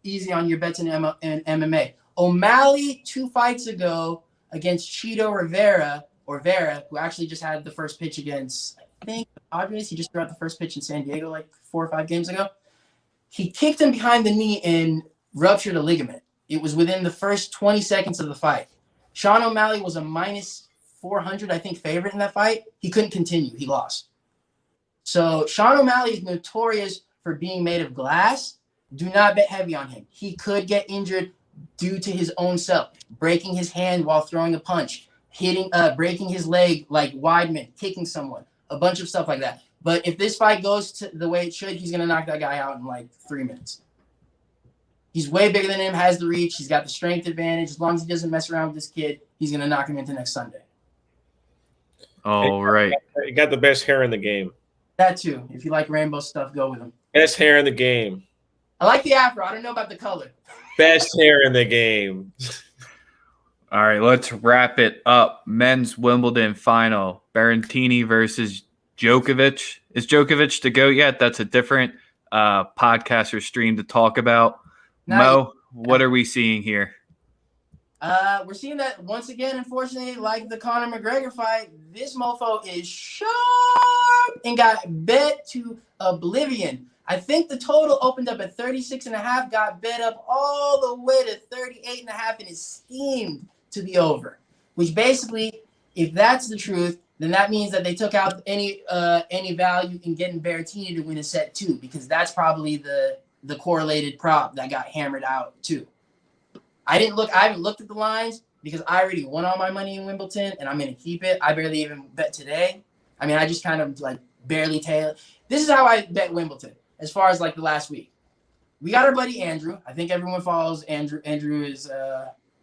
easy on your bets in MMA. O'Malley 2 fights ago against Chito Rivera, who actually just had the first pitch against, I think, Padres. He just threw out the first pitch in San Diego like 4 or 5 games ago. He kicked him behind the knee and ruptured a ligament. It was within the first 20 seconds of the fight. Sean O'Malley was a minus 400, I think, favorite in that fight. He couldn't continue. He lost. So Sean O'Malley is notorious for being made of glass. Do not bet heavy on him. He could get injured due to his own self, breaking his hand while throwing a punch, breaking his leg like Weidman, kicking someone, a bunch of stuff like that. But if this fight goes to the way it should, he's going to knock that guy out in like 3 minutes. He's way bigger than him, has the reach. He's got the strength advantage. As long as he doesn't mess around with this kid, he's going to knock him into next Sunday. All right. He got the best hair in the game. That too. If you like rainbow stuff, go with him. Best hair in the game. I like the afro. I don't know about the color. Best hair in the game. All right, let's wrap it up. Men's Wimbledon final. Berrettini versus Djokovic. Is Djokovic to go yet? That's a different podcast or stream to talk about. Mo, what are we seeing here? We're seeing that once again, unfortunately, like the Conor McGregor fight, this mofo is sharp and got bet to oblivion. I think the total opened up at 36.5, got bet up all the way to 38.5, and is steamed to the over. Which basically, if that's the truth, then that means that they took out any value in getting Berrettini to win a set too, because that's probably the correlated prop that got hammered out too. I haven't looked at the lines because I already won all my money in Wimbledon and I'm going to keep it. I barely even bet today. I mean, I just kind of like barely tail. This is how I bet Wimbledon as far as like the last week. We got our buddy Andrew. I think everyone follows Andrew. Andrew is,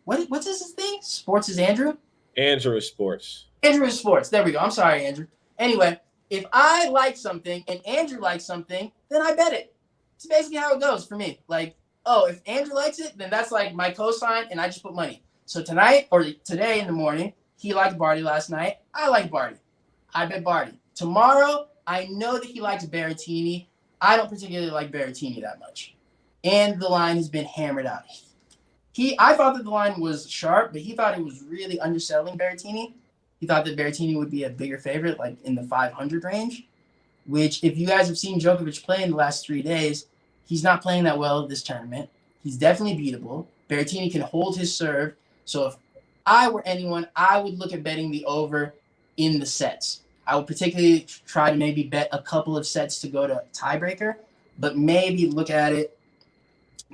what's his thing? Sports is Andrew? Andrew is sports. Andrew is sports. There we go. I'm sorry, Andrew. Anyway, if I like something and Andrew likes something, then I bet it. It's basically how it goes for me. Like, oh, if Andrew likes it, then that's like my cosign, and I just put money. So tonight or today in the morning, he liked Barty last night. I like Barty. I bet Barty. Tomorrow, I know that he likes Berrettini. I don't particularly like Berrettini that much. And the line has been hammered out. I thought that the line was sharp, but he thought it was really underselling Berrettini. He thought that Berrettini would be a bigger favorite, like in the 500 range, which if you guys have seen Djokovic play in the last 3 days, he's not playing that well this tournament. He's definitely beatable. Berrettini can hold his serve. So if I were anyone, I would look at betting the over in the sets. I would particularly try to maybe bet a couple of sets to go to tiebreaker, but maybe look at it.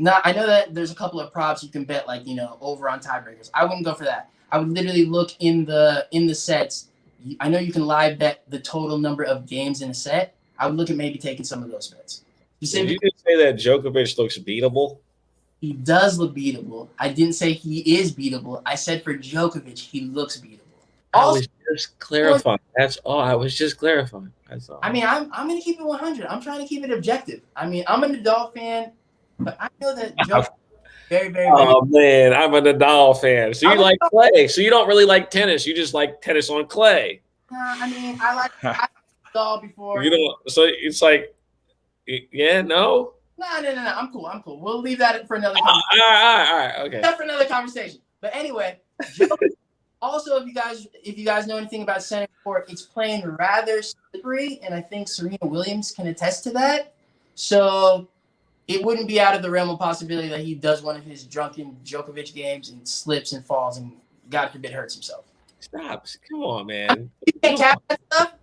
I know that there's a couple of props you can bet, like, over on tiebreakers. I wouldn't go for that. I would literally look in the sets. I know you can live bet the total number of games in a set. I would look at maybe taking some of those bets. Did you just say that Djokovic looks beatable? He does look beatable. I didn't say he is beatable. I said for Djokovic, he looks beatable. I was just clarifying. That's all. I was just clarifying. That's all. I mean, I'm going to keep it 100. I'm trying to keep it objective. I mean, I'm a Nadal fan, but I know that Djokovic very, very, very. Oh, man, I'm a Nadal fan. So you like clay. So you don't really like tennis. You just like tennis on clay. I mean, I like Nadal before. You don't. So it's like, yeah, no? No. I'm cool. We'll leave that for another conversation. All right. Okay. That's for another conversation. But anyway, also, if you guys know anything about center court, it's playing rather slippery, and I think Serena Williams can attest to that. So it wouldn't be out of the realm of possibility that he does one of his drunken Djokovic games and slips and falls and, God forbid, hurts himself. Stop. Come on, man. You can't catch that stuff,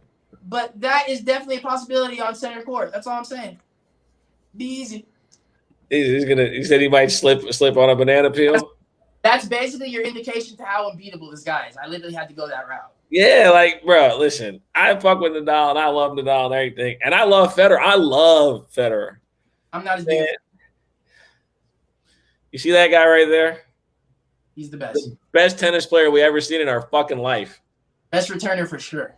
but that is definitely a possibility on center court. That's all I'm saying. Be easy. He said he might slip on a banana peel. That's basically your indication to how unbeatable this guy is. I literally had to go that route. Yeah, like, bro, listen, I fuck with Nadal, and I love Nadal and everything. And I love Federer. I love Federer. I'm not as big. You see that guy right there? He's the best. The best tennis player we ever seen in our fucking life. Best returner for sure.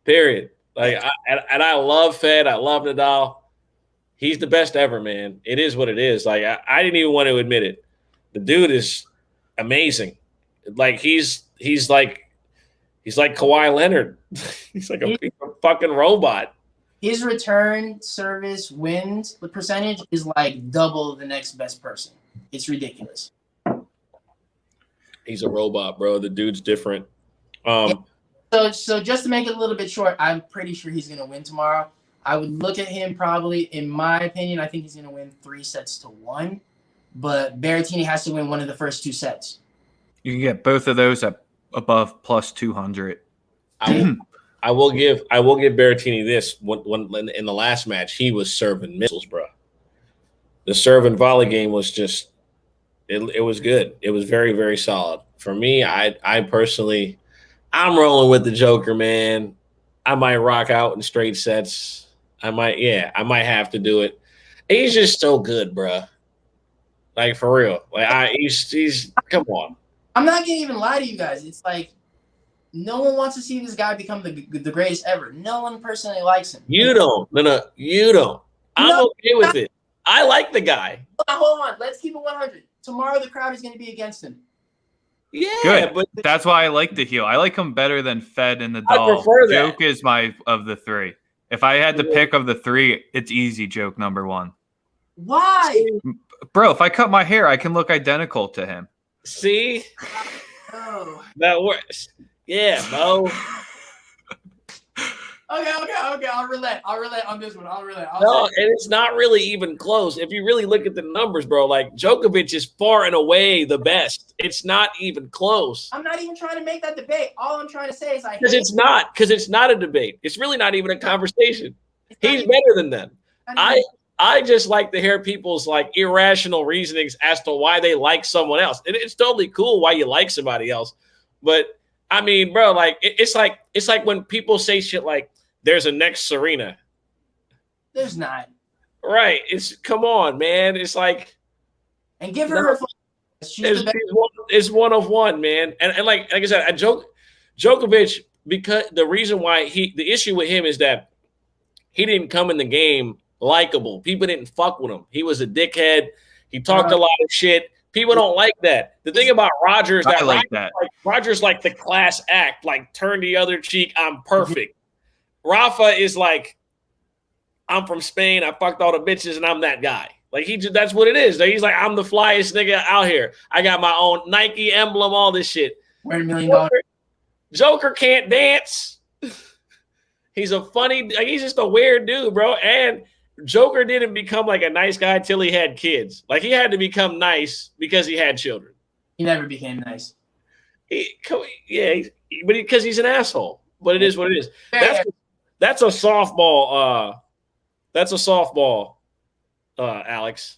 Period. Like, I love Fed. I love Nadal. He's the best ever, man. It is what it is. Like, I didn't even want to admit it. The dude is amazing. Like, he's like Kawhi Leonard. He's like a fucking robot. His return service wins percentage is like double the next best person. It's ridiculous. He's a robot, bro. The dude's different. So just to make it a little bit short, I'm pretty sure he's going to win tomorrow. I would look at him probably, in my opinion, I think he's going to win 3-1. But Berrettini has to win one of the first 2 sets. You can get both of those at above plus 200. I will give Berrettini this. When in the last match, he was serving missiles, bro. The serve and volley game was just it was good. It was very, very solid. For me, I personally, I'm rolling with the Joker, man. I might rock out in straight sets. I might have to do it. He's just so good, bro. Like, for real. Like, he's come on. I'm not gonna even lie to you guys. It's like no one wants to see this guy become the greatest ever. No one personally likes him. You don't. No, you don't. I'm okay with it. I like the guy. Hold on. Let's keep it 100. Tomorrow the crowd is going to be against him. Yeah, good. But that's why I like the heel. I like him better than Fed and Nadal. I prefer that. Joke is my of the 3. If I had to pick of the 3, it's easy. Joke number 1. Why, bro? If I cut my hair, I can look identical to him. See, that works. Yeah, Mo. Okay. I'll relent on this one. No, and it's not really even close. If you really look at the numbers, bro, like Djokovic is far and away the best. It's not even close. I'm not even trying to make that debate. All I'm trying to say is because it's not a debate. It's really not even a conversation. He's better than them. I just like to hear people's like irrational reasonings as to why they like someone else. And it's totally cool why you like somebody else. But I mean, bro, like it's like when people say shit like there's a next Serena. There's not. Right. Come on, man. It's like and give her it's one of one, man. And like I said, Djokovic, because the reason why the issue with him is that he didn't come in the game likable. People didn't fuck with him. He was a dickhead. He talked a lot of shit. People don't like that. The thing about Rogers, Rogers like the class act, like turn the other cheek. I'm perfect. Rafa is like, I'm from Spain. I fucked all the bitches, and I'm that guy. Like that's what it is. He's like, I'm the flyest nigga out here. I got my own Nike emblem, all this shit. $1 million. Joker can't dance. He's he's just a weird dude, bro. And Joker didn't become like a nice guy till he had kids. Like he had to become nice because he had children. He never became nice. But because he's an asshole. But it is what it is. That's a softball. Alex.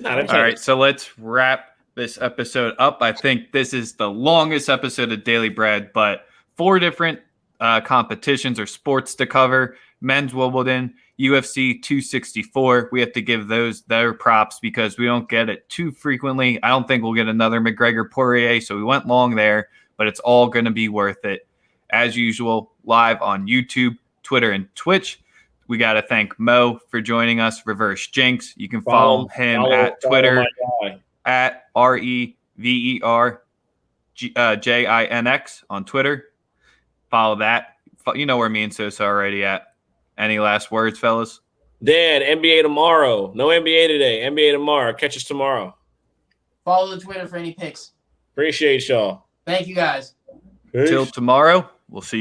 All right, so let's wrap this episode up. I think this is the longest episode of Daily Bread, but 4 different competitions or sports to cover. men's Wimbledon, UFC 264. We have to give those their props because we don't get it too frequently. I don't think we'll get another McGregor Poirier, so we went long there, but it's all going to be worth it. As usual, live on YouTube, Twitter, and Twitch. We got to thank Mo for joining us, Reverse Jinx. You can follow him at Twitter at REVERJINX on Twitter. Follow that. You know where me and Sosa are already at. Any last words, fellas? Dan, NBA tomorrow. No NBA today. NBA tomorrow. Catch us tomorrow. Follow the Twitter for any picks. Appreciate y'all. Thank you, guys. Till tomorrow, we'll see you.